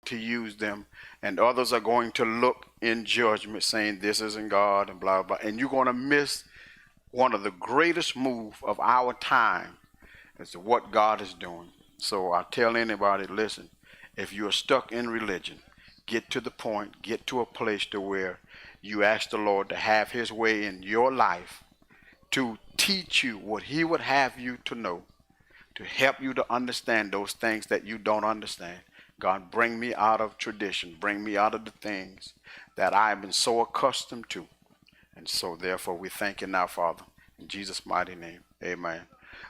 to use them, and others are going to look in judgment saying this isn't God and blah, blah, and you're going to miss one of the greatest moves of our time as to what God is doing. So I tell anybody, listen, if you're stuck in religion, get to the point, get to a place to where you ask the Lord to have his way in your life, to teach you what he would have you to know, to help you to understand those things that you don't understand. God, bring me out of tradition, bring me out of the things that I've been so accustomed to. And so therefore we thank you now, Father, in Jesus' mighty name, amen.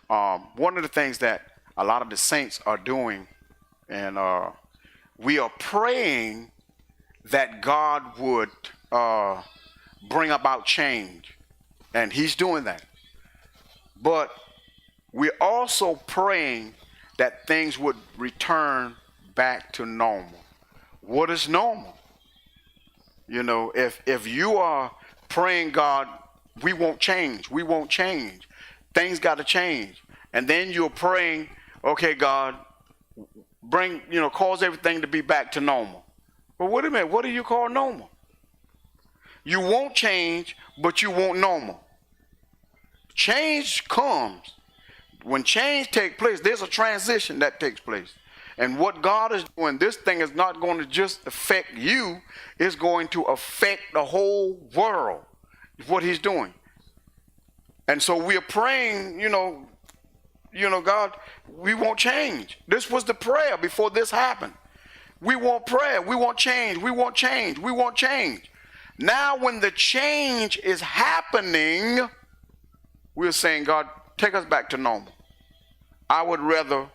One of the things that a lot of the saints are doing, and we are praying that God would bring about change, and he's doing that. But we're also praying that things would return back to normal. What is normal? You know, if you are praying, God, we won't change, things got to change, and then you're praying, okay, God, bring, cause everything to be back to normal. Well, wait a minute, what do you call normal? You won't change, but you want normal. Change comes. When change takes place, there's a transition that takes place. And what God is doing, this thing is not going to just affect you, it's going to affect the whole world, what he's doing. And so we are praying, God, we won't change. This was the prayer before this happened. We want prayer, we want change, we want change, we want change. Now when the change is happening, we're saying, God, take us back to normal. I would rather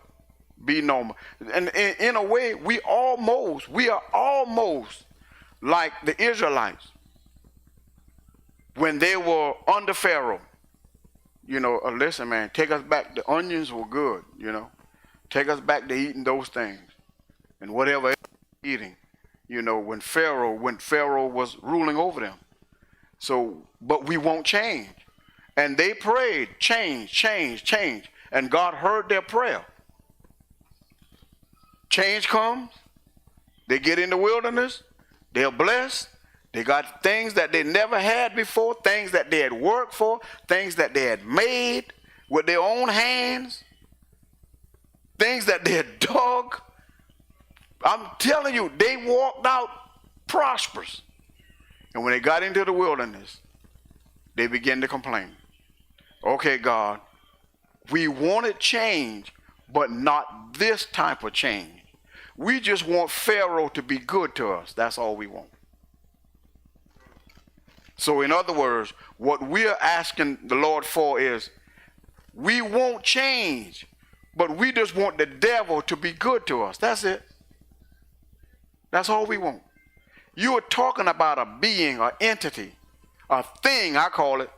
be normal. And in a way, we are almost like the Israelites when they were under Pharaoh. Listen, man, take us back. The onions were good, Take us back to eating those things and whatever else eating, when Pharaoh was ruling over them. So, but we won't change. And they prayed, change, change, change. And God heard their prayer. Change comes. They get in the wilderness. They're blessed. They got things that they never had before, things that they had worked for, things that they had made with their own hands, things that they had dug. I'm telling you, they walked out prosperous. And when they got into the wilderness, they began to complain. Okay, God, we wanted change, but not this type of change. We just want Pharaoh to be good to us. That's all we want. So in other words, what we're asking the Lord for is, we won't change, but we just want the devil to be good to us. That's it. That's all we want. You are talking about a being, an entity, a thing, I call it,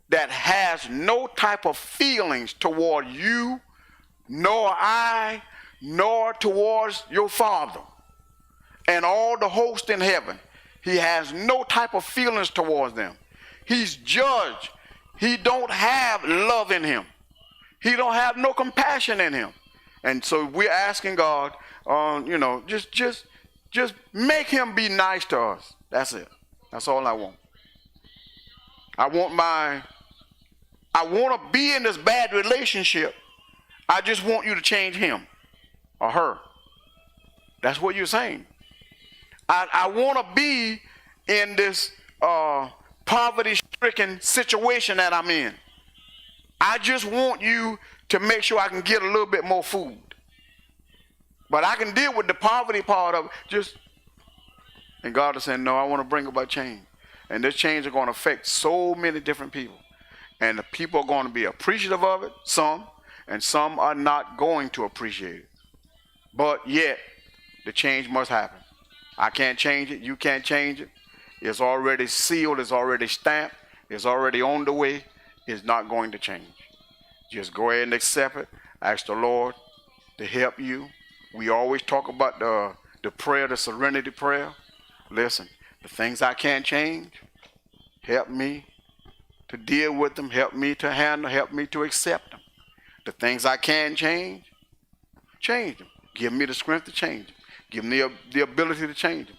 that has no type of feelings toward you, nor I, nor towards your Father and all the host in heaven. He has no type of feelings towards them. He's judge. He don't have love in him. He don't have no compassion in him. And so we're asking God, just make him be nice to us. That's it. That's all I want. I want to be in this bad relationship. I just want you to change him or her. That's what you're saying. I want to be in this poverty-stricken situation that I'm in. I just want you to make sure I can get a little bit more food. But I can deal with the poverty part of it. And God is saying, no, I want to bring about change. And this change is going to affect so many different people. And the people are going to be appreciative of it, some, and some are not going to appreciate it. But yet, the change must happen. I can't change it. You can't change it. It's already sealed. It's already stamped. It's already on the way. It's not going to change. Just go ahead and accept it. Ask the Lord to help you. We always talk about the prayer, the serenity prayer. Listen, the things I can't change, help me to deal with them. Help me to handle. Help me to accept them. The things I can change them. Give me the strength to change them. Give them the ability to change them.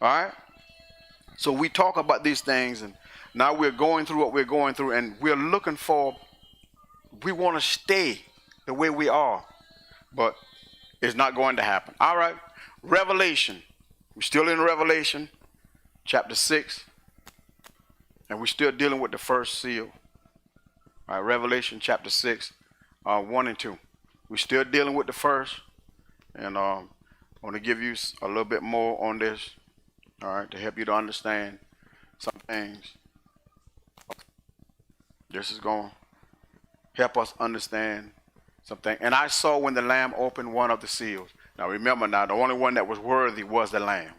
All right? So we talk about these things, and now we're going through what we're going through, and we're looking for, we want to stay the way we are, but it's not going to happen. All right? Revelation. We're still in Revelation chapter 6, and we're still dealing with the first seal. All right, Revelation chapter 6, 1 and 2. We're still dealing with the first, and I want to give you a little bit more on this, all right, to help you to understand some things. This is going to help us understand something. And I saw when the Lamb opened one of the seals. Now remember, now the only one that was worthy was the Lamb.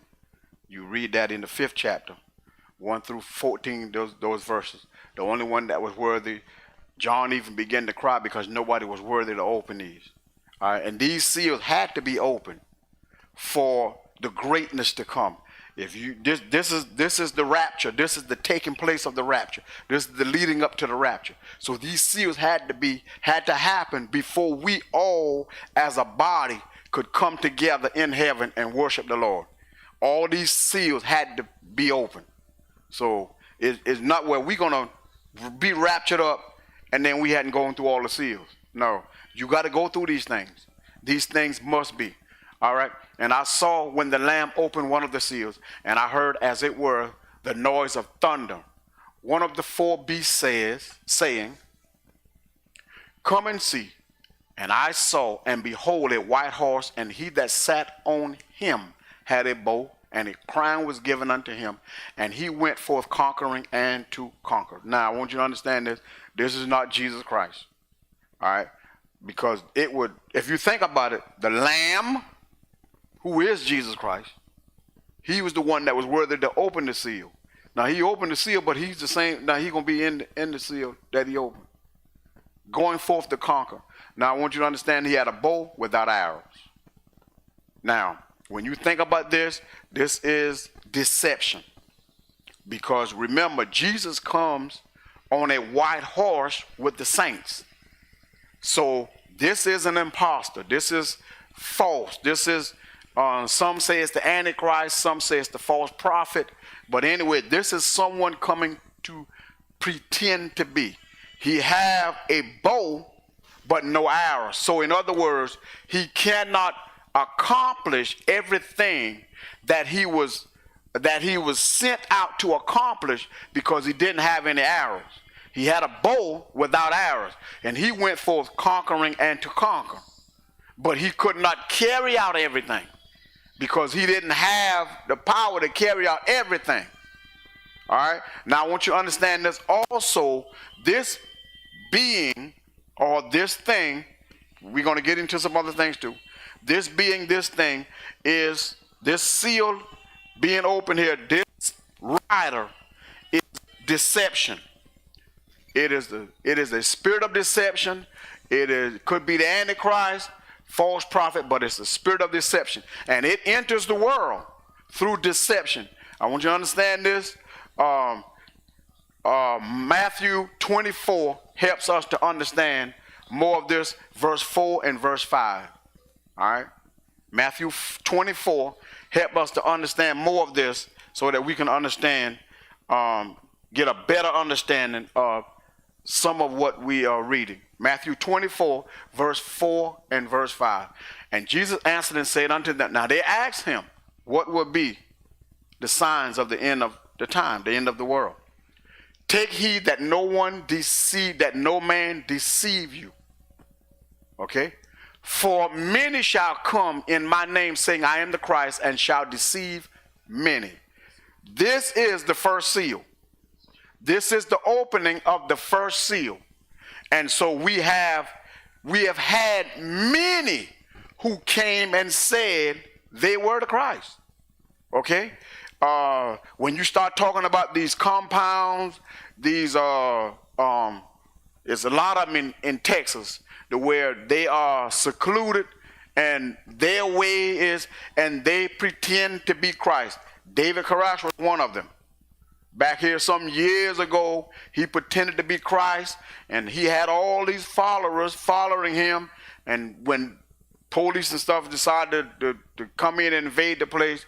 You read that in the 5th chapter, 1 through 14, those verses. The only one that was worthy, John even began to cry because nobody was worthy to open these. All right, and these seals had to be opened for the greatness to come. If you this is the rapture. This is the taking place of the rapture. This is the leading up to the rapture. So these seals had to happen before we all as a body could come together in heaven and worship the Lord. All these seals had to be open. So it's not where we're gonna be raptured up and then we hadn't gone through all the seals. No, you got to go through these things. These things must be. All right. And I saw when the Lamb opened one of the seals, and I heard as it were the noise of thunder. One of the 4 beasts saying, "Come and see." And I saw, and behold, a white horse, and he that sat on him had a bow, and a crown was given unto him, and he went forth conquering and to conquer. Now, I want you to understand this. This is not Jesus Christ. All right? Because it would, if you think about it, the Lamb, who is Jesus Christ, he was the one that was worthy to open the seal. Now, he opened the seal, but he's the same. Now, he's going to be in the seal that he opened, going forth to conquer. Now, I want you to understand he had a bow without arrows. Now, when you think about this, this is deception. Because remember, Jesus comes on a white horse with the saints. So this is an imposter. This is false. This is, some say it's the Antichrist. Some say it's the false prophet. But anyway, this is someone coming to pretend to be. He have a bow, but no arrows. So in other words, he cannot accomplish everything that he was sent out to accomplish because he didn't have any arrows. He had a bow without arrows, and he went forth conquering and to conquer. But he could not carry out everything because he didn't have the power to carry out everything. All right? Now, I want you to understand this also. This being or this thing, we're going to get into some other things too. This being, this thing, is this seal being open here. This rider is deception. It is a spirit of deception. Could be the Antichrist, false prophet, but it's the spirit of deception. And it enters the world through deception. I want you to understand this. Matthew 24 helps us to understand more of this, verse 4 and verse 5. All right? Matthew 24 help us to understand more of this so that we can understand, get a better understanding of some of what we are reading. Matthew 24, verse 4 and verse 5. And Jesus answered and said unto them, now they asked him, what would be the signs of the end of the time, the end of the world? Take heed that no man deceive you. Okay? For many shall come in my name, saying, I am the Christ, and shall deceive many. This is the first seal. This is the opening of the first seal. And so we have had many who came and said they were the Christ. Okay? When you start talking about these compounds, these there's a lot of them in Texas, where they are secluded and their way is, and they pretend to be Christ. David Koresh was one of them. Back here some years ago, he pretended to be Christ, and he had all these followers following him. And when police and stuff decided to come in and invade the place.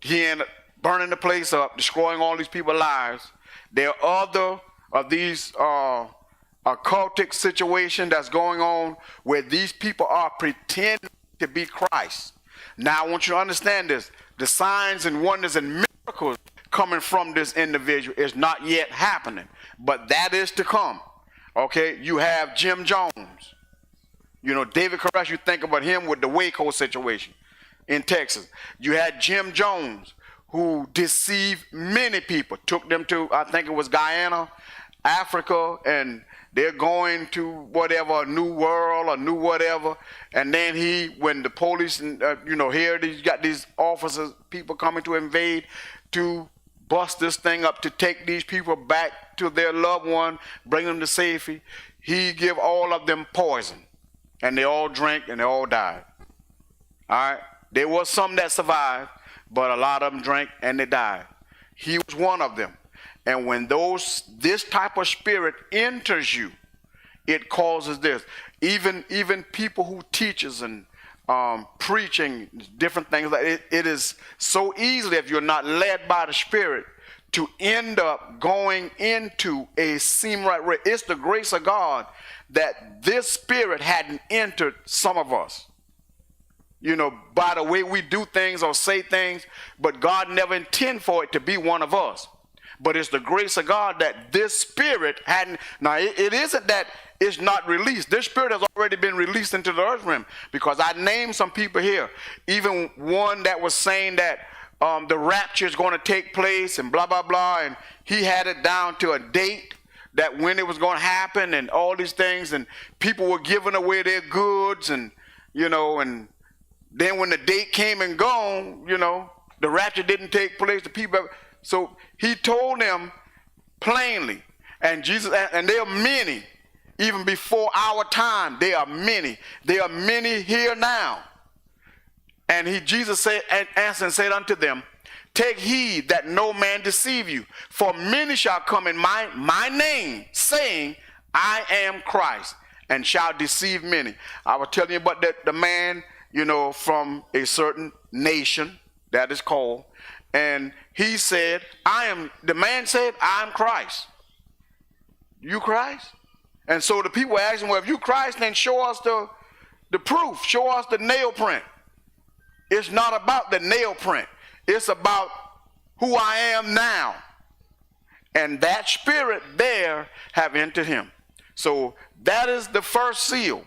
He ended up burning the place up, destroying all these people's lives. There are other of these occultic situations that's going on where these people are pretending to be Christ. Now I want you to understand this. The signs and wonders and miracles coming from this individual is not yet happening, but that is to come. Okay, you have Jim Jones. You know, David Koresh, you think about him with the Waco situation in Texas. You had Jim Jones, who deceived many people, took them to, I think it was Guyana, Africa, and they're going to whatever, a new world, a new whatever. And then when the police, here he's got these officers, people coming to invade, to bust this thing up, to take these people back to their loved one, bring them to safety. He give all of them poison, and they all drank and they all died. All right? There was some that survived, but a lot of them drank and they died. He was one of them. And when this type of spirit enters you, it causes this. Even people who teaches and preaching different things, like it is so easily, if you're not led by the Spirit, to end up going into a seem right way. It's the grace of God that this spirit hadn't entered some of us. You know, by the way we do things or say things, but God never intended for it to be one of us. But it's the grace of God that this spirit hadn't. Now, it isn't that it's not released. This spirit has already been released into the earth realm, because I named some people here. Even one that was saying that the rapture is going to take place and blah, blah, blah. And he had it down to a date that when it was going to happen and all these things. And people were giving away their goods and, and then when the date came and gone, the rapture didn't take place. The people, so he told them plainly, and Jesus, and there are many, even before our time, there are many. There are many here now. And Jesus said, and answered and said unto them, take heed that no man deceive you, for many shall come in my name, saying, I am Christ, and shall deceive many. I was telling you about the man, from a certain nation that is called, and he said, the man said, I am Christ. You Christ? And so the people were asking, well, if you Christ, then show us the proof, show us the nail print. It's not about the nail print. It's about who I am now. And that spirit there have entered him. So that is the first seal.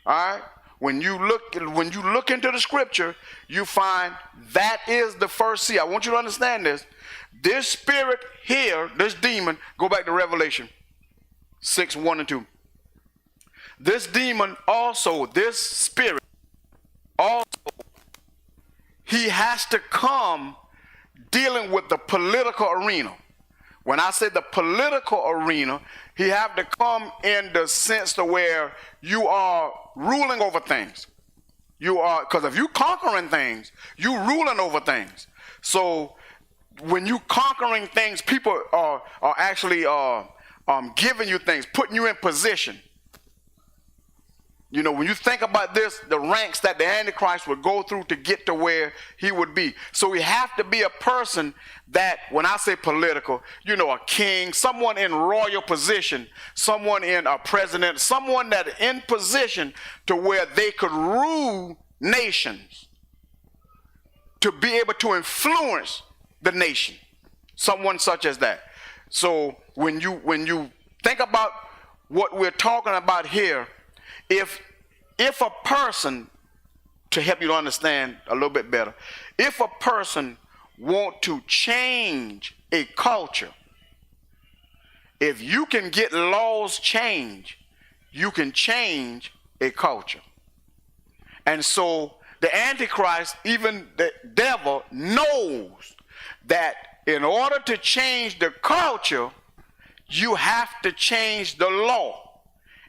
All right? When you look into the scripture, you find that is the first seal. I want you to understand this. This spirit here, this demon, go back to Revelation 6:1-2. This demon also, this spirit also, he has to come dealing with the political arena. When I say the political arena, he have to come in the sense to where you are ruling over things. You are, because if you conquering things, you ruling over things. So when you conquering things, people are actually giving you things, putting you in position. When you think about this, the ranks that the Antichrist would go through to get to where he would be. So we have to be a person that, when I say political, a king, someone in royal position, someone in a president, someone that in position to where they could rule nations, to be able to influence the nation, someone such as that. So when you think about what we're talking about here, if a person, to help you to understand a little bit better, if a person want to change a culture, if you can get laws changed, you can change a culture. And so the Antichrist, even the devil, knows that in order to change the culture, you have to change the law.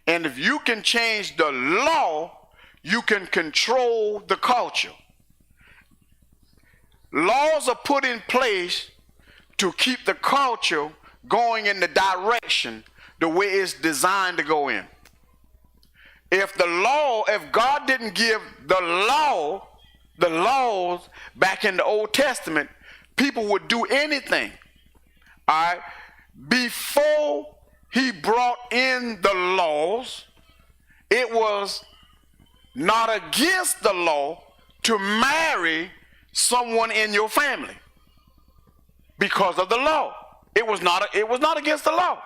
And if you can change the law, you can control the culture. Laws are put in place to keep the culture going in the direction the way it's designed to go in. If God didn't give the laws back in the Old Testament, people would do anything. All right? Before he brought in the laws, it was not against the law to marry someone in your family because of the law. It was not against the law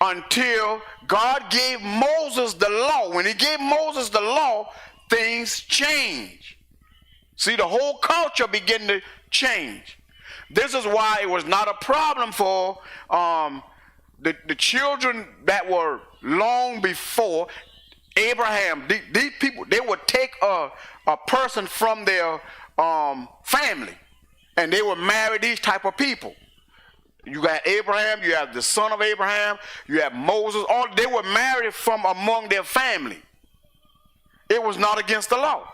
until God gave Moses the law. When he gave Moses the law, things changed. See, the whole culture began to change. This is why it was not a problem for the children that were long before Abraham. These people, they would take a person from their family, and they would marry these type of people. You got Abraham, you have the son of Abraham, you have Moses. All they were married from among their family. It was not against the law.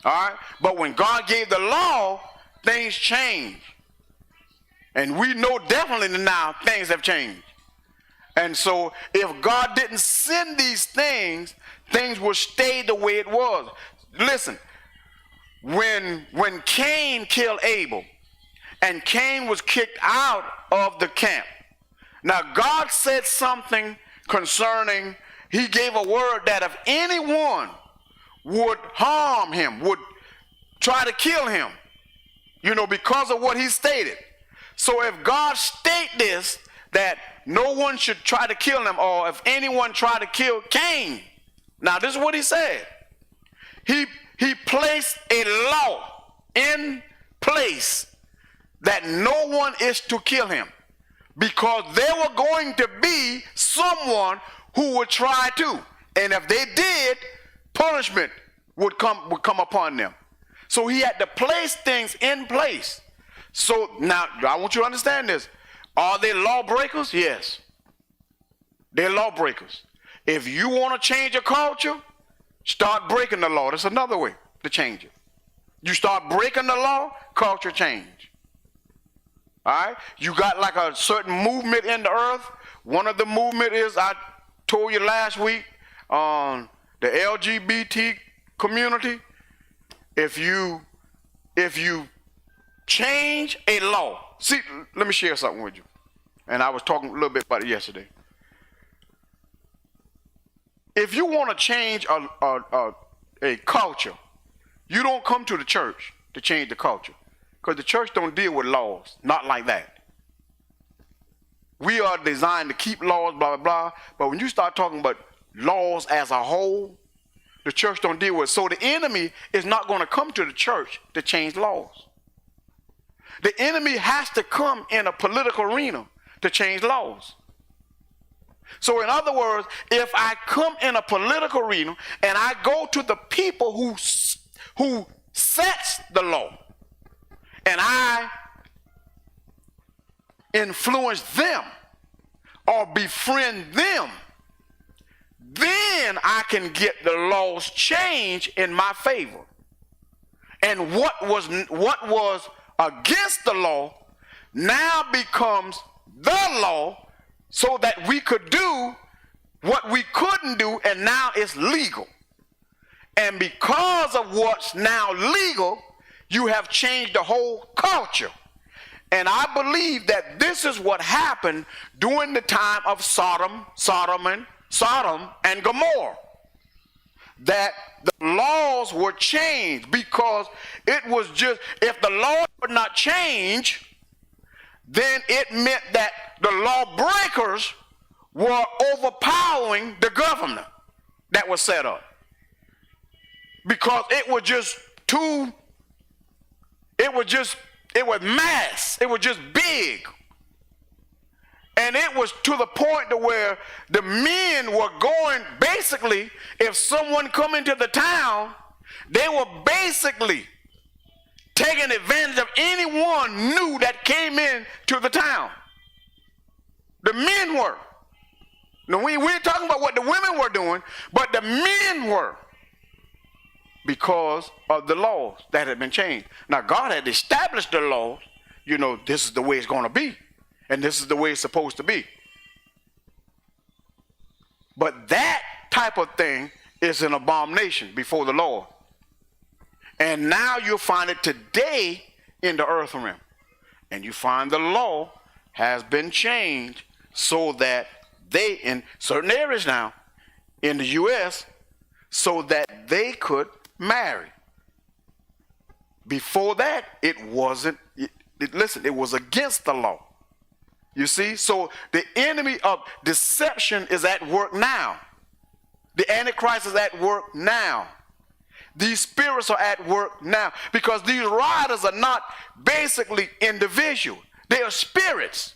All right? But when God gave the law, things changed. And we know definitely now things have changed. And so if God didn't send these things, things would stay the way it was. Listen, when Cain killed Abel, and Cain was kicked out of the camp. Now God said something concerning, he gave a word that if anyone would harm him, would try to kill him, because of what he stated. So if God state this, that no one should try to kill him, or if anyone try to kill Cain, now this is what he said. He placed a law in place that no one is to kill him, because there were going to be someone who would try to, and if they did, punishment would come upon them. So he had to place things in place. So now I want you to understand this. Are they lawbreakers? Yes, they're lawbreakers. If you want to change a culture, start breaking the law. That's another way to change it. You start breaking the law, culture change. All right? You got like a certain movement in the earth. One of the movement is, I told you last week, the LGBT community. If you change a law, see, let me share something with you. And I was talking a little bit about it yesterday. If you want to change a culture, you don't come to the church to change the culture. Because the church don't deal with laws, not like that. We are designed to keep laws, blah, blah, blah. But when you start talking about laws as a whole, the church don't deal with it. So the enemy is not going to come to the church to change laws. The enemy has to come in a political arena to change laws. So in other words, if I come in a political arena and I go to the people who sets the law, and I influence them or befriend them, then I can get the laws changed in my favor. And what was against the law now becomes the law, so that we could do what we couldn't do, and now it's legal. And because of what's now legal, you have changed the whole culture. And I believe that this is what happened during the time of Sodom and Gomorrah. That the laws were changed, because it was just, if the laws were not changed, then it meant that the lawbreakers were overpowering the government that was set up. Because it was just it was mass. It was just big. And it was to the point to where the men were going, basically, if someone come into the town, they were basically taking advantage of anyone new that came in to the town. The men were. Now, we ain't talking about what the women were doing, but the men were, because of the laws that had been changed. Now, God had established the laws. This is the way it's going to be, and this is the way it's supposed to be. But that type of thing is an abomination before the Lord. And now you'll find it today in the earth realm. And you find the law has been changed so that they, in certain areas now, in the U.S., so that they could marry. Before that, it wasn't, listen, it was against the law. You see? So the enemy of deception is at work now. The Antichrist is at work now. These spirits are at work now because these riders are not basically individual. They are spirits.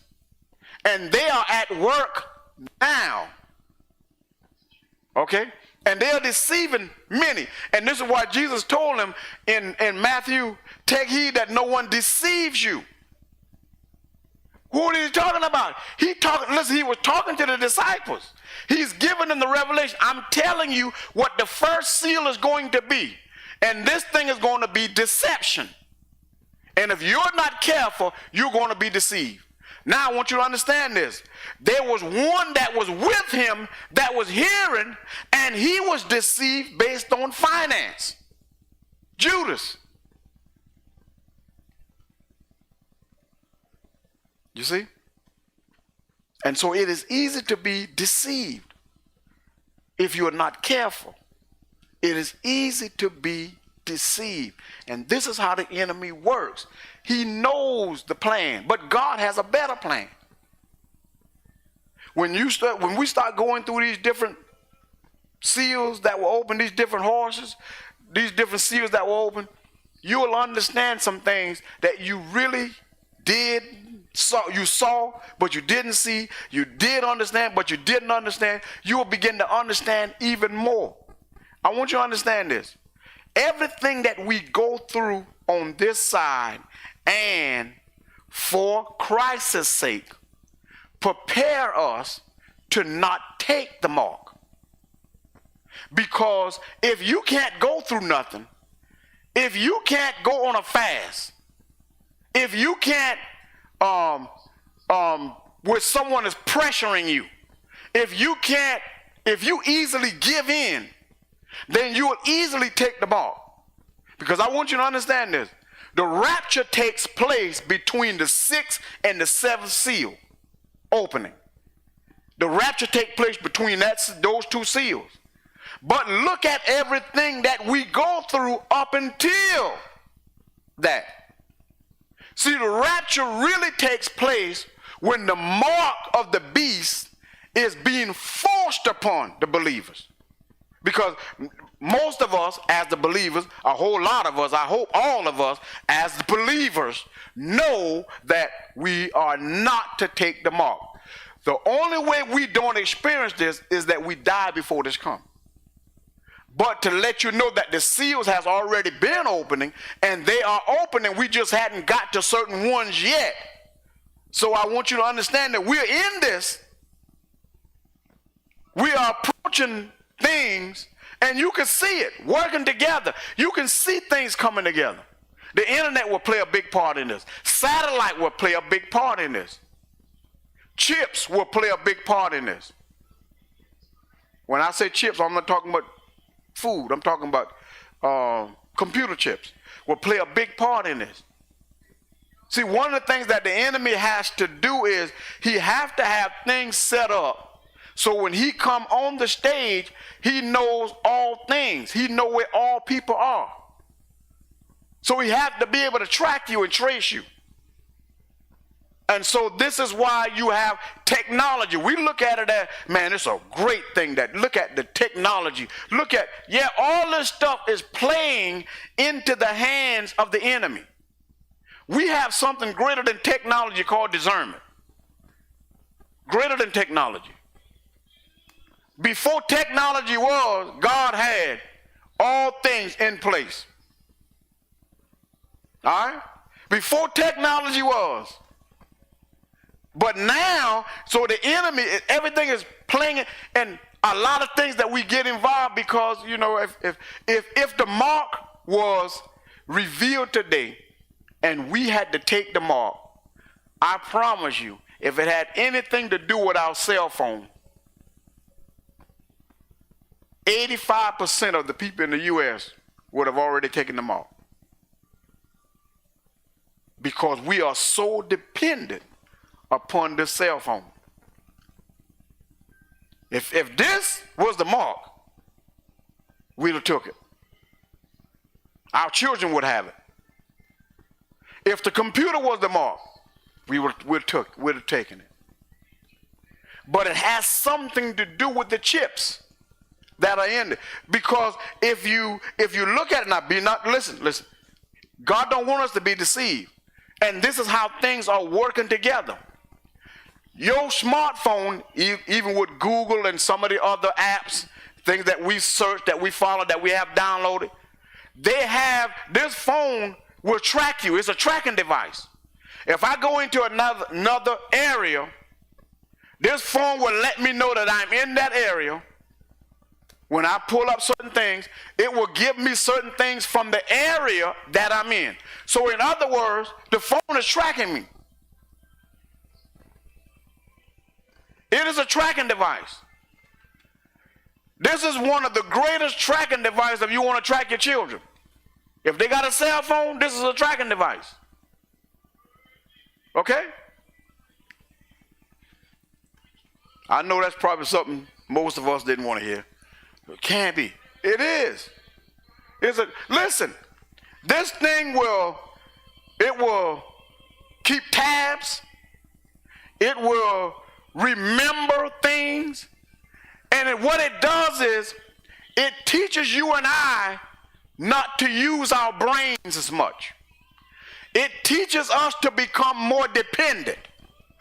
And they are at work now. Okay? And they are deceiving many. And this is why Jesus told them in Matthew, take heed that no one deceives you. Who is he talking about? Listen, he was talking to the disciples. He's giving them the revelation. I'm telling you what the first seal is going to be. And this thing is going to be deception. And if you're not careful, you're going to be deceived. Now I want you to understand this. There was one that was with him that was hearing, and he was deceived based on finance. Judas. You see? And so it is easy to be deceived if you are not careful. It is easy to be deceived. And this is how the enemy works. He knows the plan, but God has a better plan. When we start going through these different seals that will open, these different horses, these different seals that will open, you will understand some things that you really did. You saw, but you didn't see. You did understand, but you didn't understand. You will begin to understand even more. I want you to understand this. Everything that we go through on this side, and for Christ's sake, prepare us to not take the mark. Because if you can't go through nothing, if you can't go on a fast, if you can't where someone is pressuring you, if you easily give in, then you will easily take the mark. Because I want you to understand this. The rapture takes place between the 6th and the 7th seal opening. The rapture takes place between those two seals. But look at everything that we go through up until that. See, the rapture really takes place when the mark of the beast is being forced upon the believers. Because most of us as the believers, a whole lot of us, I hope all of us as the believers know that we are not to take the mark. The only way we don't experience this is that we die before this comes. But to let you know that the seals has already been opening, and they are opening, we just hadn't got to certain ones yet. So I want you to understand that we're in this. We are approaching things, and you can see it working together. You can see things coming together. The internet will play a big part in this. Satellite will play a big part in this. Chips will play a big part in this. When I say chips, I'm not talking about food. I'm talking about computer chips will play a big part in this. See, one of the things that the enemy has to do is he has to have things set up so when he come on the stage, he knows all things. He knows where all people are. So he has to be able to track you and trace you. And so this is why you have technology. We look at it as, man, it's a great thing that look at the technology. Look at, yeah, all this stuff is playing into the hands of the enemy. We have something greater than technology called discernment. Greater than technology. Before technology was, God had all things in place. All right? Before technology was. But now, so the enemy, everything is playing, and a lot of things that we get involved because, you know, if the mark was revealed today and we had to take the mark, I promise you, if it had anything to do with our cell phone, 85% of the people in the U.S. would have already taken them off. Because we are so dependent upon this cell phone. If this was the mark, we'd have took it. Our children would have it. If the computer was the mark, we'd have taken it. But it has something to do with the chips that are in it. Because if you look at it now, listen. God don't want us to be deceived. And this is how things are working together. Your smartphone, even with Google and some of the other apps, things that we search, that we follow, that we have downloaded, this phone will track you. It's a tracking device. If I go into another area, this phone will let me know that I'm in that area. When I pull up certain things, it will give me certain things from the area that I'm in. So in other words, the phone is tracking me. It is a tracking device. This is one of the greatest tracking devices if you want to track your children. If they got a cell phone, this is a tracking device. Okay? I know that's probably something most of us didn't want to hear. It can't be. It is. Listen, this thing will keep tabs. It will remember things. And what it does is it teaches you and I not to use our brains as much. It teaches us to become more dependent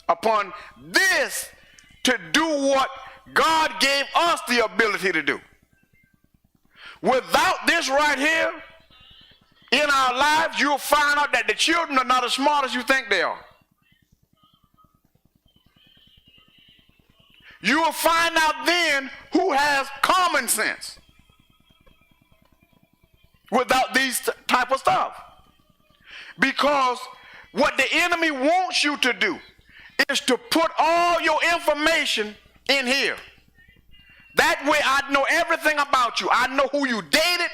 upon this to do what God gave us the ability to do. Without this right here in our lives, you'll find out that the children are not as smart as you think they are. You will find out then who has common sense without these type of stuff. Because what the enemy wants you to do is to put all your information in here. That way I know everything about you. I know who you dated.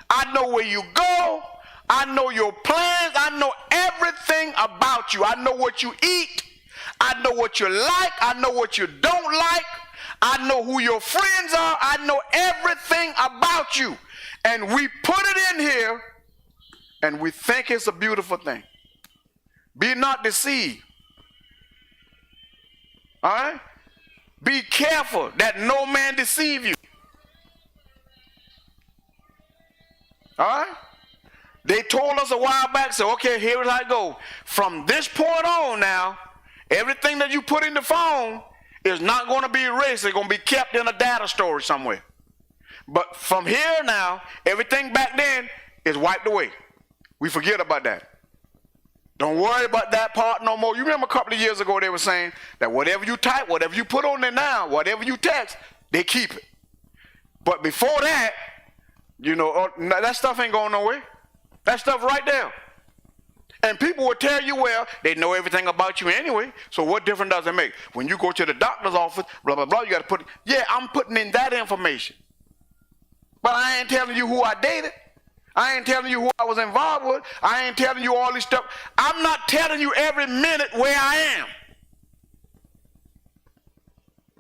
I know where you go. I know your plans. I know everything about you. I know what you eat. I know what you like. I know what you don't like. I know who your friends are. I know everything about you. And we put it in here and we think it's a beautiful thing. Be not deceived. All right? Be careful that no man deceive you. All right? They told us a while back, so okay, here's how it goes. From this point on now, everything that you put in the phone is not going to be erased. It's going to be kept in a data storage somewhere. But from here now, everything back then is wiped away. We forget about that. Don't worry about that part no more. You remember a couple of years ago they were saying that whatever you type, whatever you put on there now, whatever you text, they keep it. But before that, you know, that stuff ain't going nowhere. That stuff right there. And people will tell you, well, they know everything about you anyway, so what difference does it make? When you go to the doctor's office, blah, blah, blah, you got to put, yeah, I'm putting in that information. But I ain't telling you who I dated. I ain't telling you who I was involved with. I ain't telling you all this stuff. I'm not telling you every minute where I am.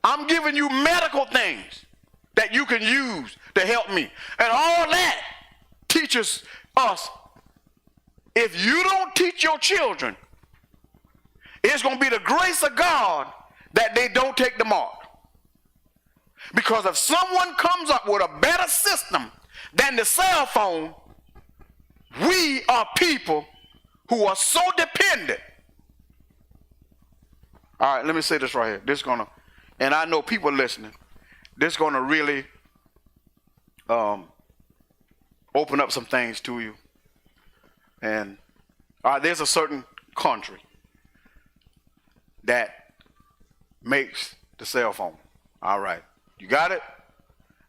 I'm giving you medical things that you can use to help me. And all that teaches us. If you don't teach your children, it's going to be the grace of God that they don't take the mark. Because if someone comes up with a better system than the cell phone, we are people who are so dependent. All right, let me say this right here. This is gonna, and I know people listening, this is gonna really open up some things to you. And there's a certain country that makes the cell phone. All right, you got it?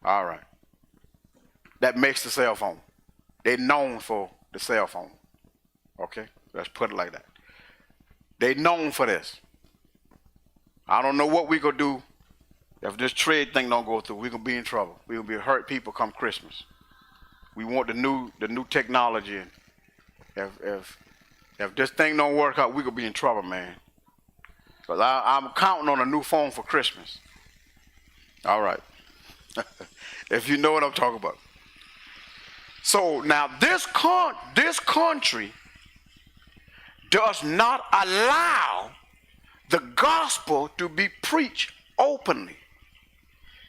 All right. That makes the cell phone. They're known for the cell phone. Okay? Let's put it like that. They're known for this. I don't know what we could do If this trade thing don't go through, we're gonna be in trouble. We're gonna be hurt people come Christmas. We want the new technology, and if this thing don't work out, we're gonna be in trouble, man. Because I'm counting on a new phone for Christmas. All right. If you know what I'm talking about. So now this country does not allow the gospel to be preached openly.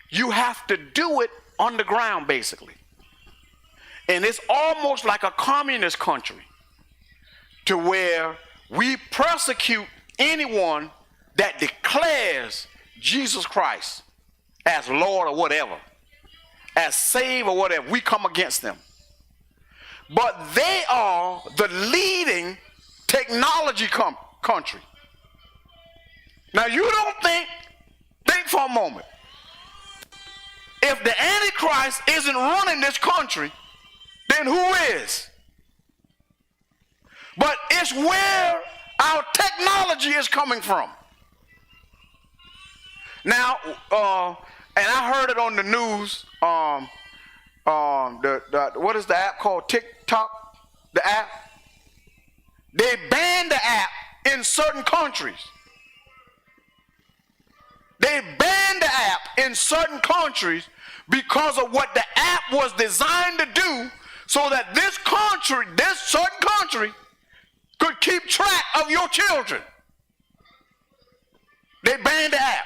You have to do it underground, basically. And it's almost like a communist country, to where we persecute anyone that declares Jesus Christ as Lord or whatever, as Savior or whatever. We come against them. But they are the leading technology country. Now you don't think for a moment, if the Antichrist isn't running this country, then who is? But it's where our technology is coming from. Now, and I heard it on the news, what is the app called? TikTok, the app? They banned the app in certain countries. They banned the app in certain countries because of what the app was designed to do, so that this certain country, could keep track of your children. They banned the app.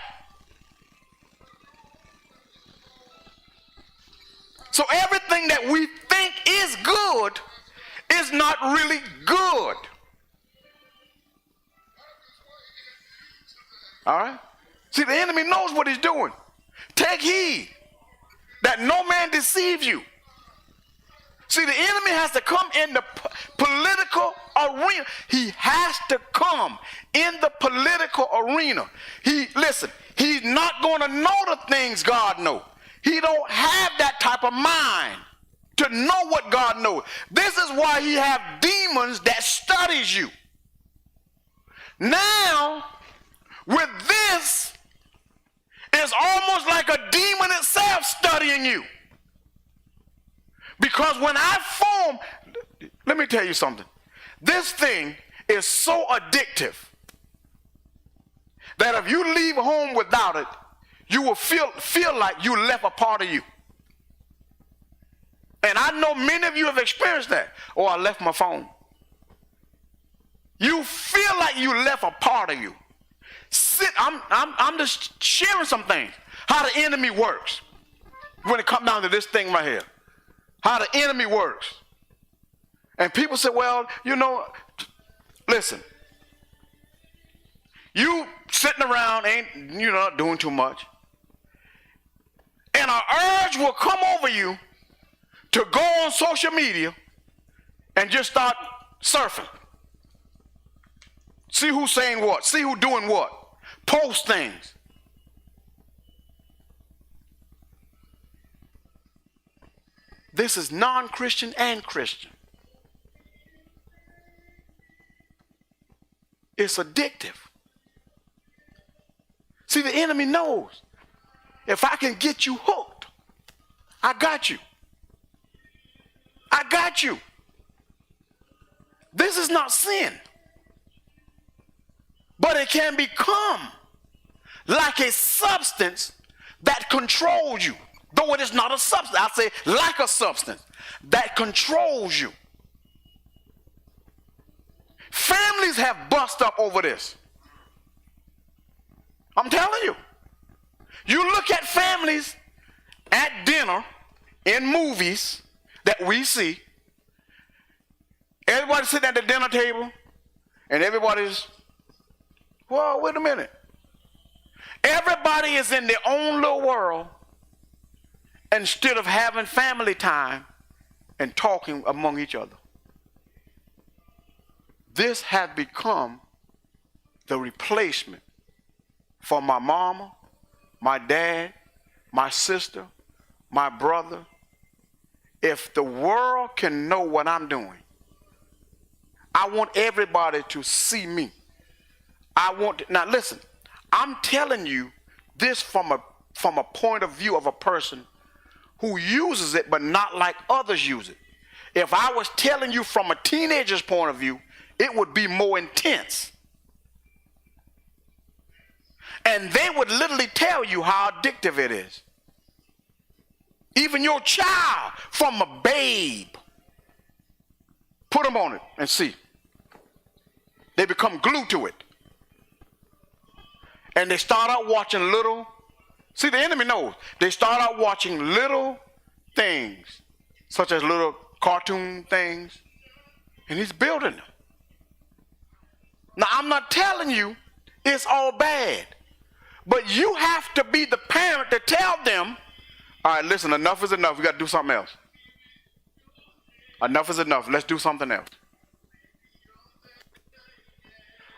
So everything that we think is good is not really good. All right? See, the enemy knows what he's doing. Take heed that no man deceives you. See, the enemy has to come in the political arena. He has to come in the political arena. He's not going to know the things God knows. He don't have that type of mind to know what God knows. This is why he have demons that studies you. Now, with this, it's almost like a demon itself studying you. Because when I form, let me tell you something. This thing is so addictive that if you leave home without it, you will feel like you left a part of you. And I know many of you have experienced that. Oh, I left my phone. You feel like you left a part of you. I'm just sharing some things. How the enemy works. When it comes down to this thing right here. How the enemy works. And people say, well, listen. You sitting around not doing too much. And an urge will come over you to go on social media and just start surfing. See who's saying what. See who's doing what. Post things. This is non-Christian and Christian. It's addictive. See, the enemy knows. If I can get you hooked, I got you. I got you. This is not sin. But it can become like a substance that controls you. Though it is not a substance. I say like a substance that controls you. Families have bust up over this. I'm telling you. You look at families at dinner, in movies that we see. Everybody sitting at the dinner table, and everybody's, well, wait a minute. Everybody is in their own little world instead of having family time and talking among each other. This has become the replacement for my mama, my dad, my sister, my brother. If the world can know what I'm doing, I want everybody to see me. Now listen, I'm telling you this from a from a point of view of a person who uses it but not like others use it. If I was telling you from a teenager's point of view, it would be more intense. And they would literally tell you how addictive it is. Even your child, from a babe, put them on it and see. They become glued to it. And they start out watching little, see, the enemy knows. They start out watching little things, such as little cartoon things, and he's building them. Now, I'm not telling you it's all bad, but you have to be the parent to tell them, all right, listen, enough is enough. We got to do something else. Enough is enough. Let's do something else.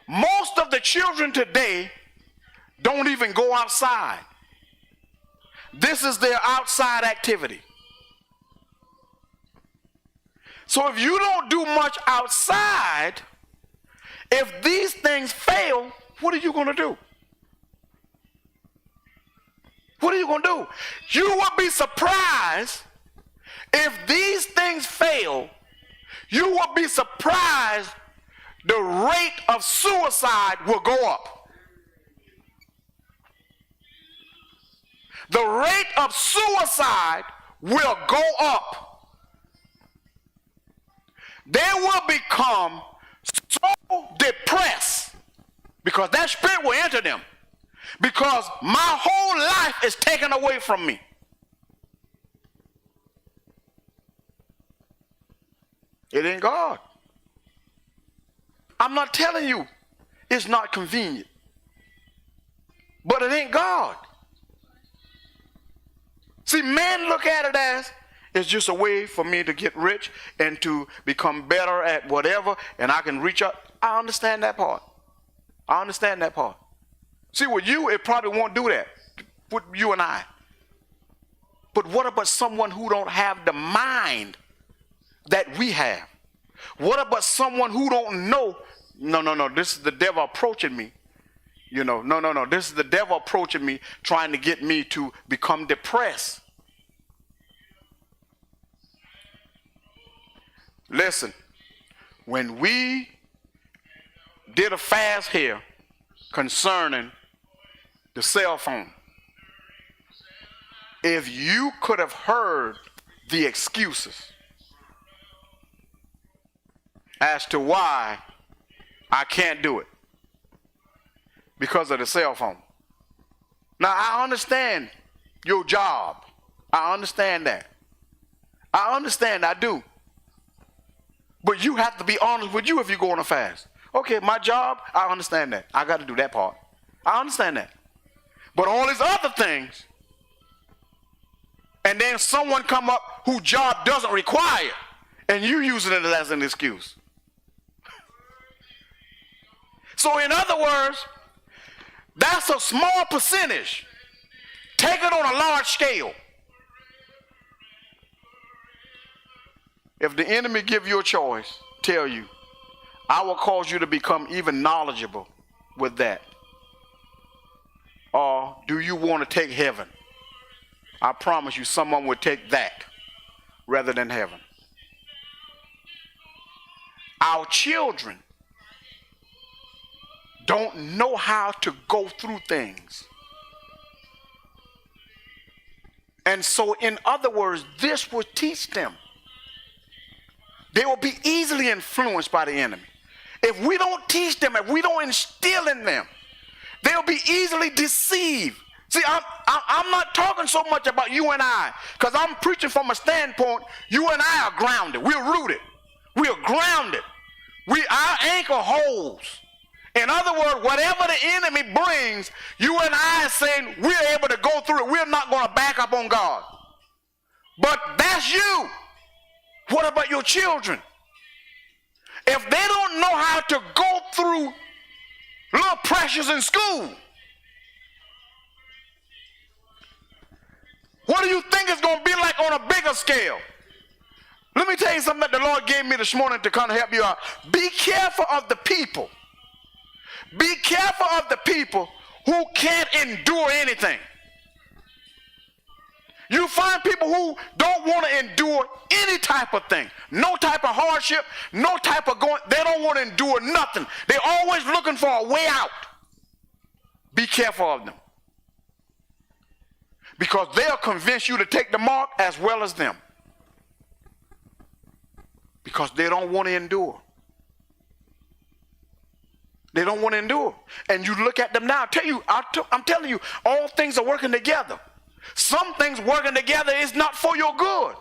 Most of the children today don't even go outside. This is their outside activity. So if you don't do much outside, if these things fail, what are you going to do? What are you going to do? You will be surprised if these things fail. You will be surprised the rate of suicide will go up. The rate of suicide will go up. They will become so depressed because that spirit will enter them. Because my whole life is taken away from me. It ain't God. I'm not telling you it's not convenient, but it ain't God. See, men look at it as it's just a way for me to get rich and to become better at whatever, and I can reach up. I understand that part. I understand that part. See, with you, it probably won't do that, with you and I. But what about someone who don't have the mind that we have? What about someone who don't know, no, this is the devil approaching me. You know, no, this is the devil approaching me, trying to get me to become depressed. Listen, when we did a fast here concerning the cell phone, if you could have heard the excuses as to why I can't do it because of the cell phone. Now, I understand your job. I understand that. I understand, I do. But you have to be honest with you if you go on a fast. Okay, my job, I understand that. I got to do that part. I understand that. But all these other things, and then someone come up whose job doesn't require it, and you using it as an excuse. So in other words, that's a small percentage. Take it on a large scale. If the enemy give you a choice, tell you, I will cause you to become even knowledgeable with that. Or do you want to take heaven? I promise you someone would take that rather than heaven. Our children don't know how to go through things. And so, in other words, this will teach them. They will be easily influenced by the enemy. If we don't teach them, if we don't instill in them, they'll be easily deceived. See, I'm not talking so much about you and I, because I'm preaching from a standpoint, you and I are grounded. We're rooted. We are grounded. Our anchor holds. In other words, whatever the enemy brings, you and I are saying we're able to go through it. We're not going to back up on God. But that's you. What about your children? If they don't know how to go through little pressures in school, what do you think it's going to be like on a bigger scale? Let me tell you something that the Lord gave me this morning to kind of help you out. Be careful of the people. Be careful of the people who can't endure anything. You find people who don't want to endure any type of thing, no type of hardship, no type of going. They don't want to endure nothing. They're always looking for a way out. Be careful of them, because they'll convince you to take the mark as well as them, because they don't want to endure. They don't want to endure. And you look at them now. I'm telling you, all things are working together. Some things working together is not for your good,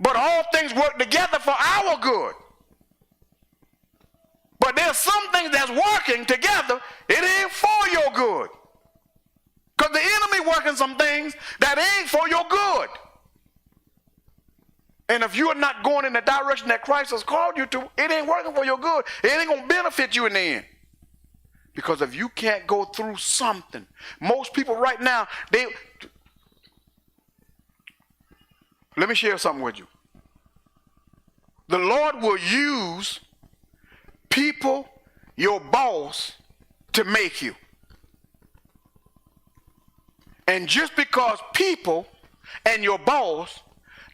but all things work together for our good. But there's some things that's working together, it ain't for your good, because the enemy working some things that ain't for your good. And if you are not going in the direction that Christ has called you to, it ain't working for your good. It ain't going to benefit you in the end. Because if you can't go through something, most people right now, let me share something with you. The Lord will use people, your boss, to make you. And just because people and your boss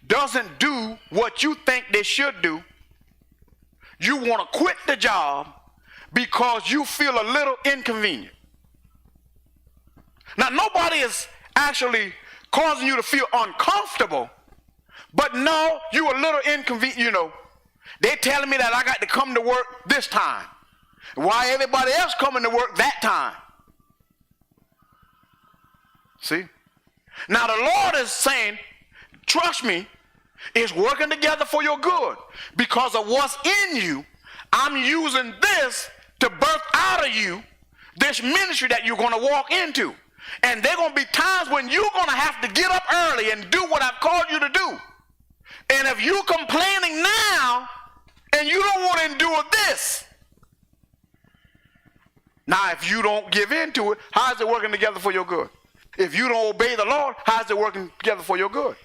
doesn't do what you think they should do, you want to quit the job because you feel a little inconvenient. Now, nobody is actually causing you to feel uncomfortable, but no, you're a little inconvenient. You know, they're telling me that I got to come to work this time. Why everybody else coming to work that time? See? Now, the Lord is saying, trust me, it's working together for your good. Because of what's in you, I'm using this to birth out of you this ministry that you're going to walk into. And there are going to be times when you're going to have to get up early and do what I've called you to do. And if you're complaining now and you don't want to endure this, now if you don't give in to it, how is it working together for your good? If you don't obey the Lord, how is it working together for your good?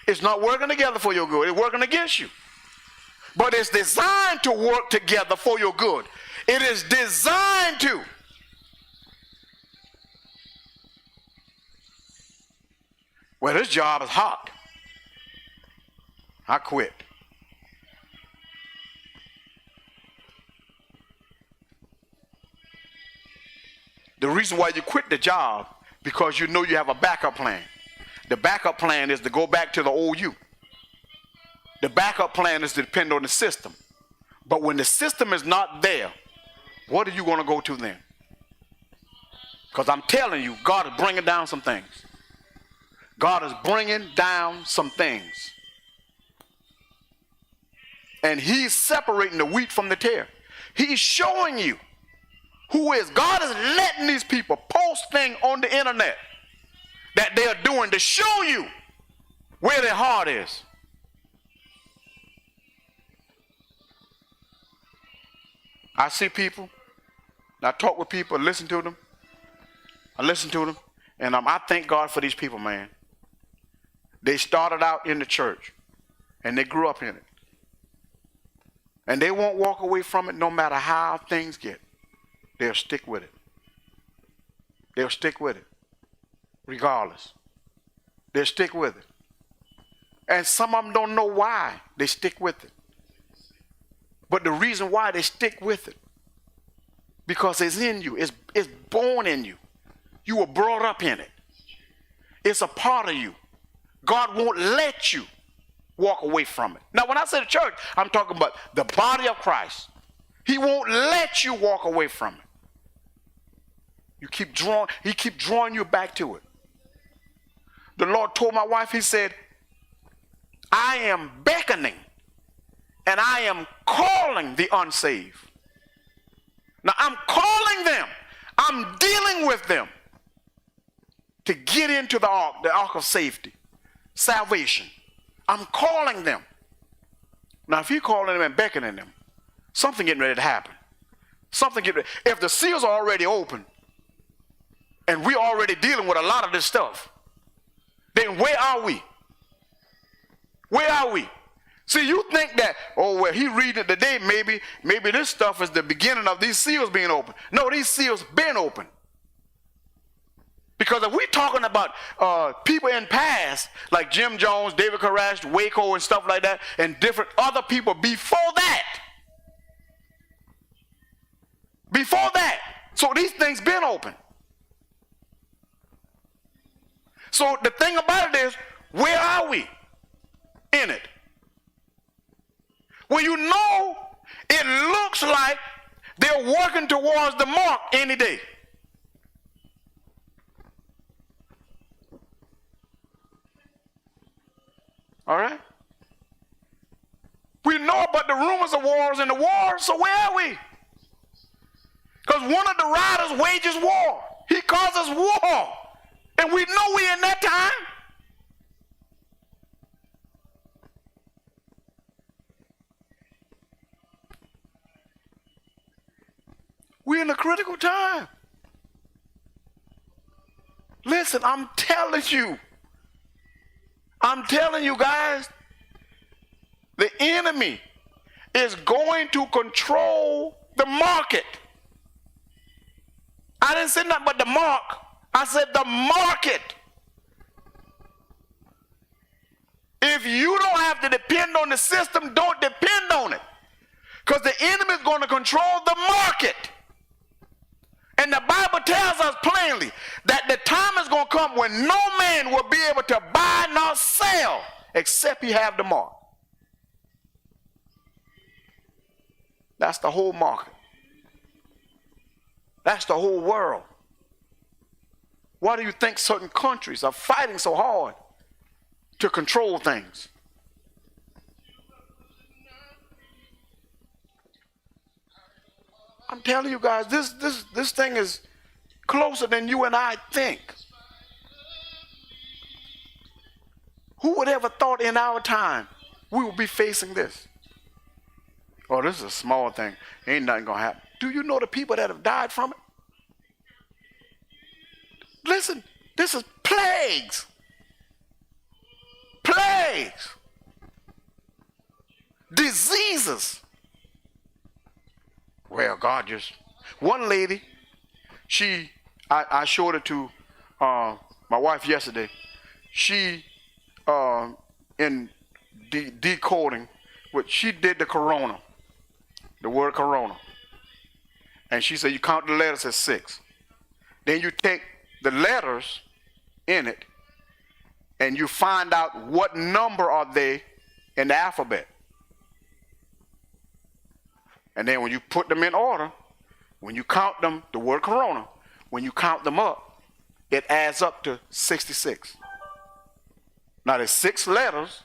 It's not working together for your good. It's working against you. But it's designed to work together for your good. It is designed to. Well, this job is hot. I quit. The reason why you quit the job, because you know you have a backup plan. The backup plan is to go back to the old you. The backup plan is to depend on the system. But when the system is not there, what are you going to go to then? Because I'm telling you, God is bringing down some things. God is bringing down some things. And he's separating the wheat from the tare. He's showing you who is. God is letting these people post things on the internet that they are doing to show you where their heart is. I see people, I talk with people, I listen to them, and I thank God for these people, man. They started out in the church, and they grew up in it. And they won't walk away from it no matter how things get. They'll stick with it. They'll stick with it, regardless. They'll stick with it. And some of them don't know why they stick with it. But the reason why they stick with it, because it's in you. It's born in you. You were brought up in it. It's a part of you. God won't let you walk away from it. Now, when I say the church, I'm talking about the body of Christ. He won't let you walk away from it. He keep drawing you back to it. The Lord told my wife, he said, I am beckoning and I am calling the unsaved. Now I'm calling them. I'm dealing with them to get into the ark of safety, salvation. I'm calling them. Now if you're calling them and beckoning them, something getting ready to happen. If the seals are already open and we're already dealing with a lot of this stuff, then where are we? Where are we? See, you think that, oh, well, he reading it today, maybe this stuff is the beginning of these seals being open. No, these seals been open. Because if we're talking about people in past, like Jim Jones, David Koresh, Waco and stuff like that, and different other people before that. Before that. So these things been open. So the thing about it is, where are we in it? Well, you know, it looks like they're working towards the mark any day. All right? We know about the rumors of wars and the wars, so where are we? Because one of the riders wages war. He causes war. And we know we're in that time. We're in a critical time. Listen, I'm telling you guys, the enemy is going to control the market. I didn't say nothing but the mark. I said the market. If you don't have to depend on the system, don't depend on it. Because the enemy is going to control the market. And the Bible tells us plainly that the time is going to come when no man will be able to buy nor sell except he have the mark. That's the whole market. That's the whole world. Why do you think certain countries are fighting so hard to control things? I'm telling you guys, this thing is closer than you and I think. Who would ever thought in our time we would be facing this? Oh, this is a small thing. Ain't nothing going to happen. Do you know the people that have died from it? Listen, this is plagues. Plagues. Diseases. Well, God just... One lady, I showed it to my wife yesterday. She, in decoding, she did the corona, the word corona. And she said, you count the letters as 6. Then you take the letters in it, and you find out what number are they in the alphabet. And then when you put them in order, when you count them, the word corona, when you count them up, it adds up to 66. Now there's 6 letters,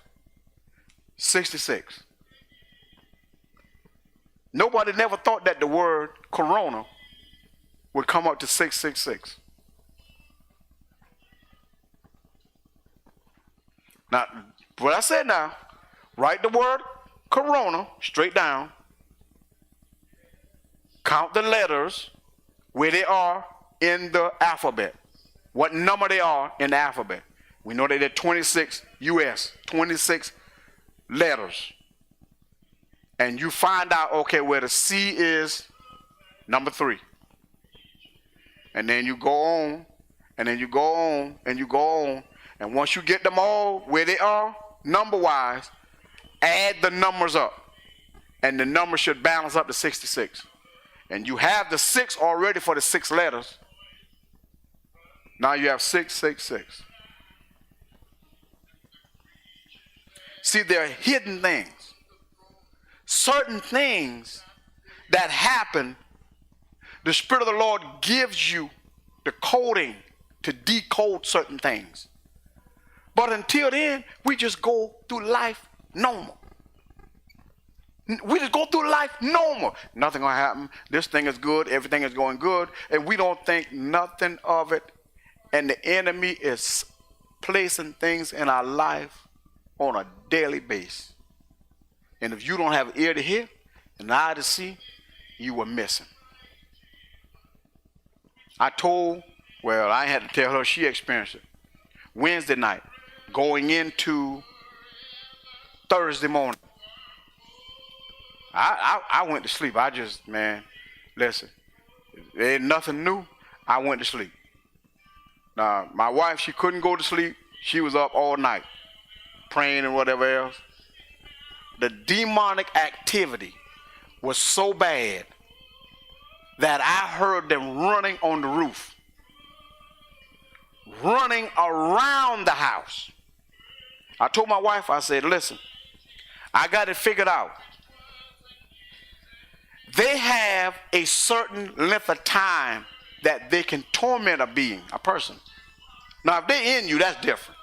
66. Nobody never thought that the word corona would come up to 666. Now, what I said now, write the word corona straight down. Count the letters where they are in the alphabet. What number they are in the alphabet. We know that they're 26 US, 26 letters. And you find out, okay, where the C is number 3. And then you go on, and then you go on, and you go on. And once you get them all where they are, number-wise, add the numbers up. And the number should balance up to 66. And you have the 6 already for the 6 letters. Now you have 666. See, there are hidden things. Certain things that happen, the Spirit of the Lord gives you the coding to decode certain things. But until then, we just go through life normal. We just go through life normal. Nothing gonna happen. This thing is good. Everything is going good. And we don't think nothing of it. And the enemy is placing things in our life on a daily basis. And if you don't have an ear to hear, an eye to see, you were missing. I had to tell her, she experienced it. Wednesday night, going into Thursday morning. I went to sleep. Listen, there ain't nothing new. I went to sleep. Now, my wife, she couldn't go to sleep. She was up all night praying and whatever else. The demonic activity was so bad that I heard them running on the roof, running around the house. I told my wife, I said, listen, I got it figured out. They have a certain length of time that they can torment a being, a person. Now, if they're in you, that's different.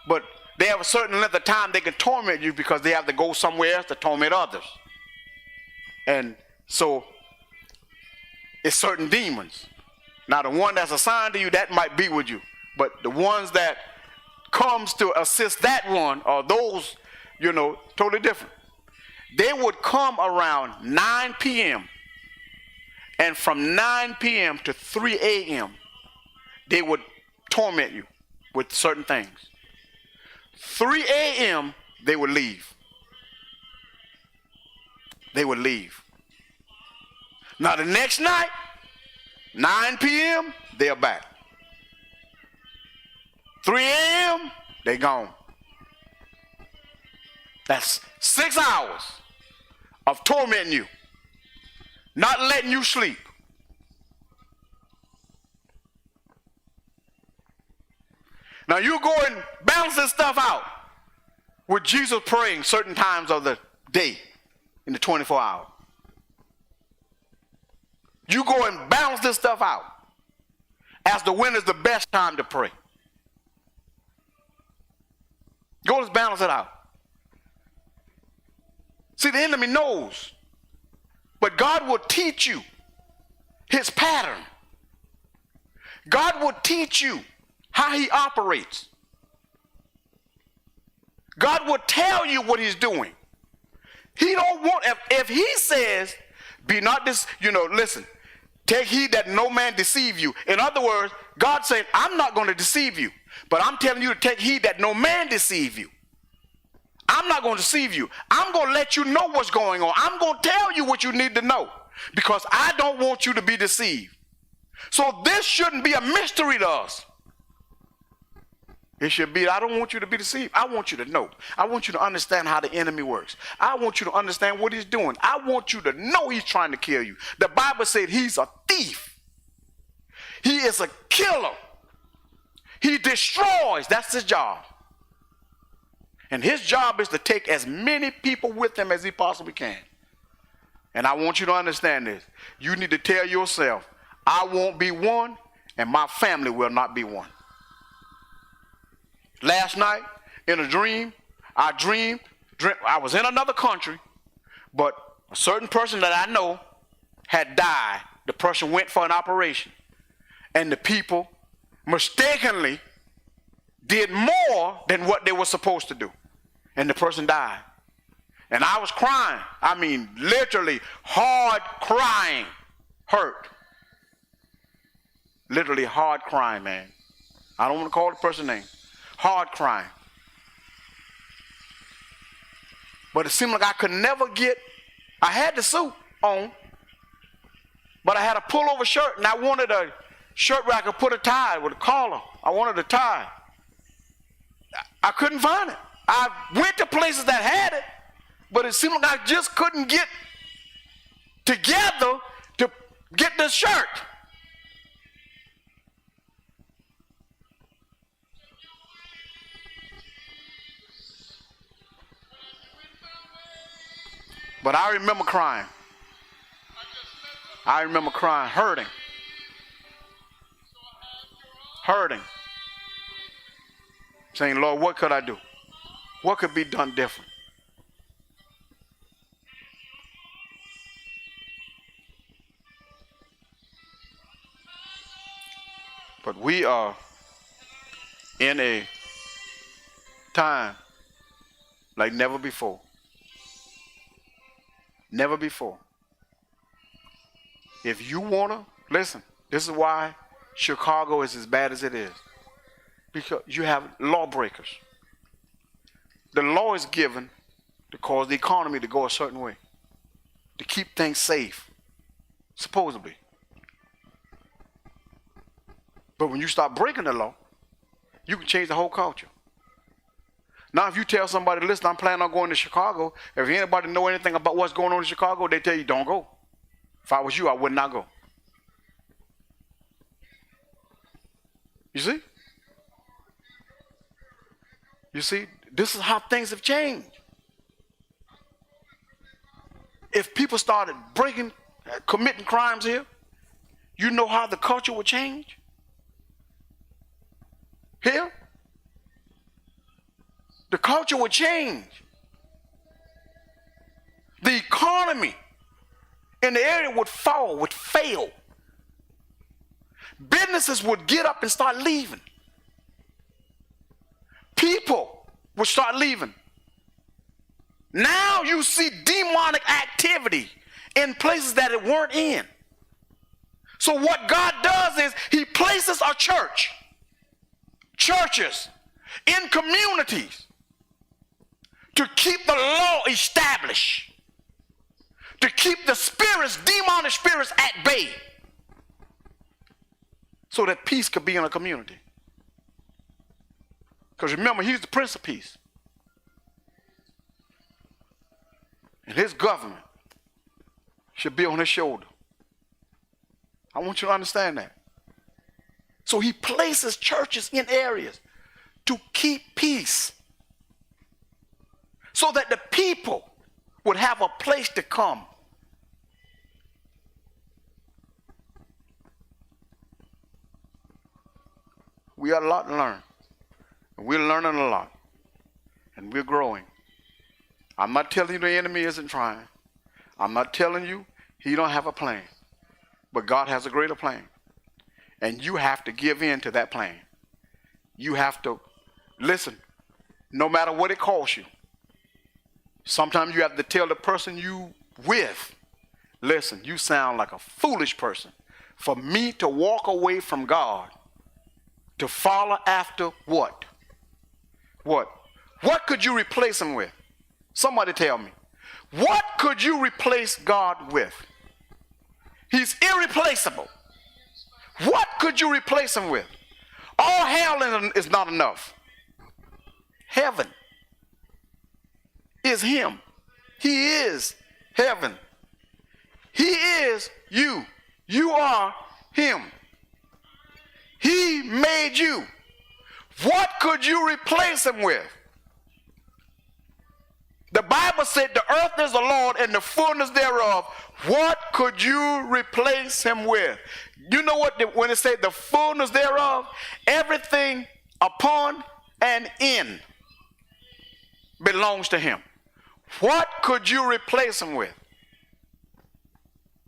But they have a certain length of time they can torment you because they have to go somewhere else to torment others. And so, it's certain demons. Now, the one that's assigned to you, that might be with you. But the ones that comes to assist that one are those, totally different. They would come around 9 p.m. and from 9 p.m. to 3 a.m. they would torment you with certain things. 3 a.m. they would leave. They would leave. Now the next night, 9 p.m., they're back. 3 a.m., they're gone. That's 6 hours of tormenting you, not letting you sleep. Now you go and balance this stuff out with Jesus praying certain times of the day in the 24 hours. You go and balance this stuff out as to when is the best time to pray. Go and balance it out. See, the enemy knows, but God will teach you his pattern. God will teach you how he operates. God will tell you what he's doing. He don't want, if he says, be not this, listen, take heed that no man deceive you. In other words, God said, I'm not going to deceive you, but I'm telling you to take heed that no man deceive you. I'm not going to deceive you. I'm going to let you know what's going on. I'm going to tell you what you need to know because I don't want you to be deceived. So this shouldn't be a mystery to us. It should be, I don't want you to be deceived. I want you to know. I want you to understand how the enemy works. I want you to understand what he's doing. I want you to know he's trying to kill you. The Bible said he's a thief. He is a killer. He destroys. That's his job. And his job is to take as many people with him as he possibly can. And I want you to understand this. You need to tell yourself, I won't be one, and my family will not be one. Last night, in a dream, I dreamed I was in another country, but a certain person that I know had died. The person went for an operation, and the people mistakenly did more than what they were supposed to do, and the person died. And I was crying. I mean, literally hard crying, hurt. Literally hard crying, man. I don't want to call the person's name. Hard crying. But it seemed like I could never I had the suit on, but I had a pullover shirt, and I wanted a shirt where I could put a tie with a collar. I wanted a tie. I couldn't find it. I went to places that had it, but it seemed like I just couldn't get together to get the shirt. But I remember crying. I remember crying, hurting. Hurting. Saying, Lord, what could I do? What could be done different? But we are in a time like never before. Never before. If you want to, listen, this is why Chicago is as bad as it is. Because you have lawbreakers. The law is given to cause the economy to go a certain way, to keep things safe, supposedly. But when you start breaking the law, you can change the whole culture. Now, if you tell somebody, listen, I'm planning on going to Chicago, if anybody know anything about what's going on in Chicago, they tell you, don't go. If I was you, I would not go. You see? You see, this is how things have changed. If people started committing crimes here, you know how the culture would change? Here? The culture would change. The economy in the area would fall, would fail. Businesses would get up and start leaving. People would start leaving. Now you see demonic activity in places that it weren't in. So what God does is he places a churches in communities to keep the law established, to keep the spirits, demonic spirits at bay, so that peace could be in a community. Because remember, he's the Prince of Peace. And his government should be on his shoulder. I want you to understand that. So he places churches in areas to keep peace, so that the people would have a place to come. We got a lot to learn. And we're learning a lot. And we're growing. I'm not telling you the enemy isn't trying. I'm not telling you he don't have a plan. But God has a greater plan. And you have to give in to that plan. You have to listen, no matter what it costs you. Sometimes you have to tell the person you with, listen, you sound like a foolish person. For me to walk away from God, to follow after what? What? What could you replace him with? Somebody tell me. What could you replace God with? He's irreplaceable. What could you replace him with? All hell is not enough. Heaven is him. He is heaven. He is you. You are him. He made you. What could you replace him with? The Bible said the earth is the Lord and the fullness thereof. What could you replace him with? You know what, when it said the fullness thereof, everything upon and in belongs to him. What could you replace him with?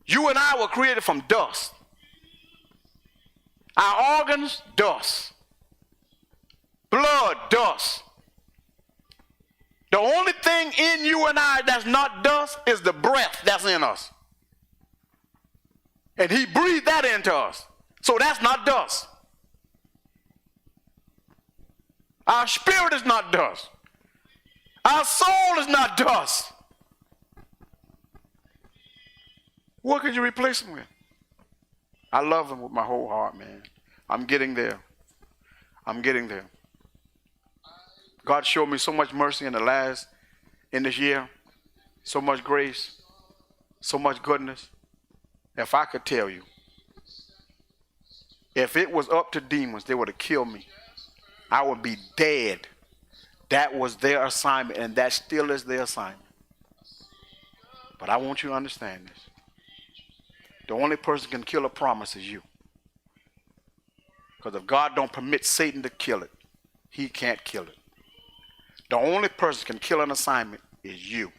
You and I were created from dust. Our organs, dust. Blood, dust. The only thing in you and I that's not dust is the breath that's in us. And he breathed that into us. So that's not dust. Our spirit is not dust. Our soul is not dust. What could you replace him with? I love him with my whole heart, man. I'm getting there. I'm getting there. God showed me so much mercy in this year, so much grace, so much goodness. If I could tell you, if it was up to demons, they would have killed me. I would be dead. That was their assignment, and that still is their assignment. But I want you to understand this. The only person can kill a promise is you. Because if God don't permit Satan to kill it, he can't kill it. The only person can kill an assignment is you.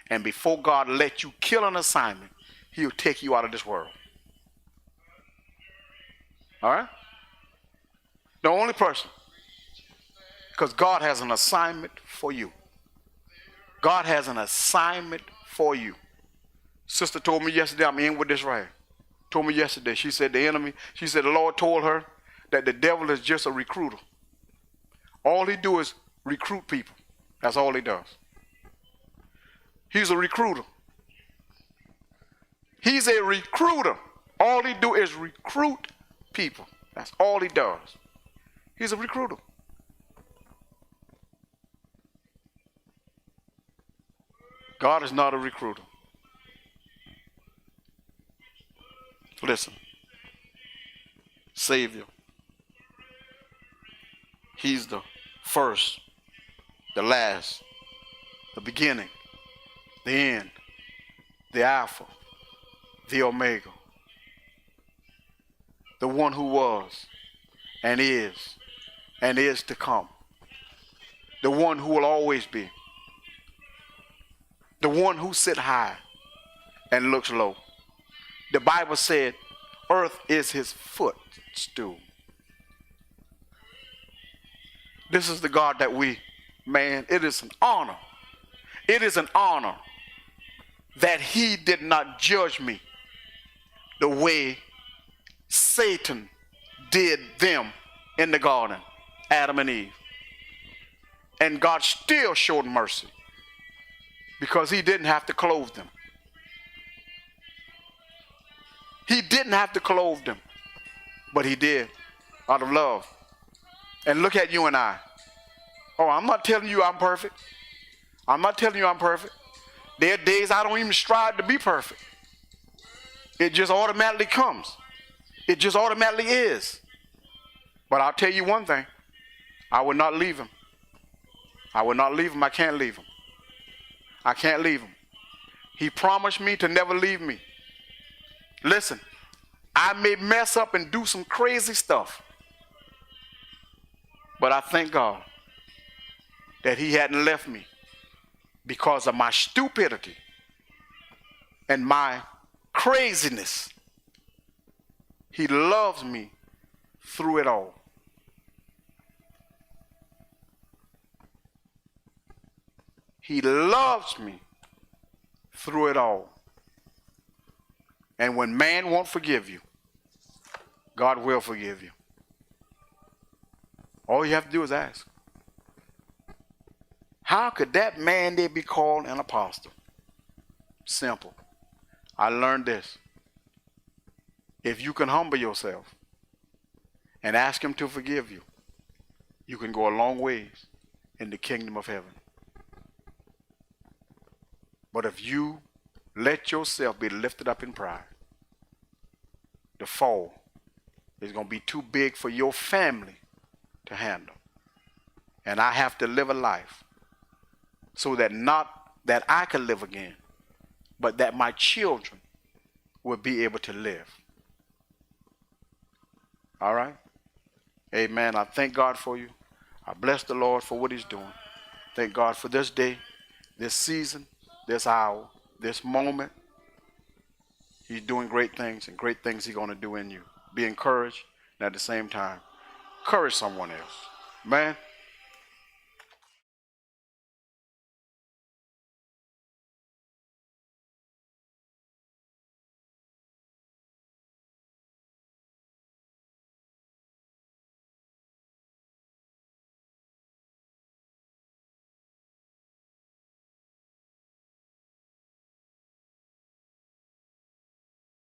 And before God lets you kill an assignment, he'll take you out of this world. All right? The only person. Because God has an assignment for you. God has an assignment for you. Sister told me yesterday, I'm in with this right here. Told me yesterday, she said the Lord told her that the devil is just a recruiter. All he do is recruit people. That's all he does. He's a recruiter. He's a recruiter. All he do is recruit people. That's all he does. He's a recruiter. God is not a recruiter. Listen, Savior, he's the first, the last, the beginning, the end, the Alpha, the Omega, the one who was and is to come, the one who will always be, the one who sits high and looks low. The Bible said earth is his footstool. This is the God that it is an honor. It is an honor that he did not judge me the way Satan did them in the garden, Adam and Eve. And God still showed mercy because he didn't have to clothe them. He didn't have to clothe them, but he did out of love. And look at you and I. Oh, I'm not telling you I'm perfect. I'm not telling you I'm perfect. There are days I don't even strive to be perfect. It just automatically comes. It just automatically is. But I'll tell you one thing. I will not leave him. I will not leave him. I can't leave him. I can't leave him. He promised me to never leave me. Listen, I may mess up and do some crazy stuff. But I thank God that he hadn't left me because of my stupidity and my craziness. He loves me through it all. He loves me through it all. And when man won't forgive you, God will forgive you. All you have to do is ask. How could that man there be called an apostle? Simple. I learned this. If you can humble yourself and ask him to forgive you, you can go a long ways in the kingdom of heaven. But if you let yourself be lifted up in pride, the fall is going to be too big for your family to handle. And I have to live a life so that not that I can live again, but that my children will be able to live. All right? Amen. I thank God for you. I bless the Lord for what he's doing. Thank God for this day, this season, this hour, this moment. He's doing great things, and great things he's going to do in you. Be encouraged, and at the same time, encourage someone else. Man.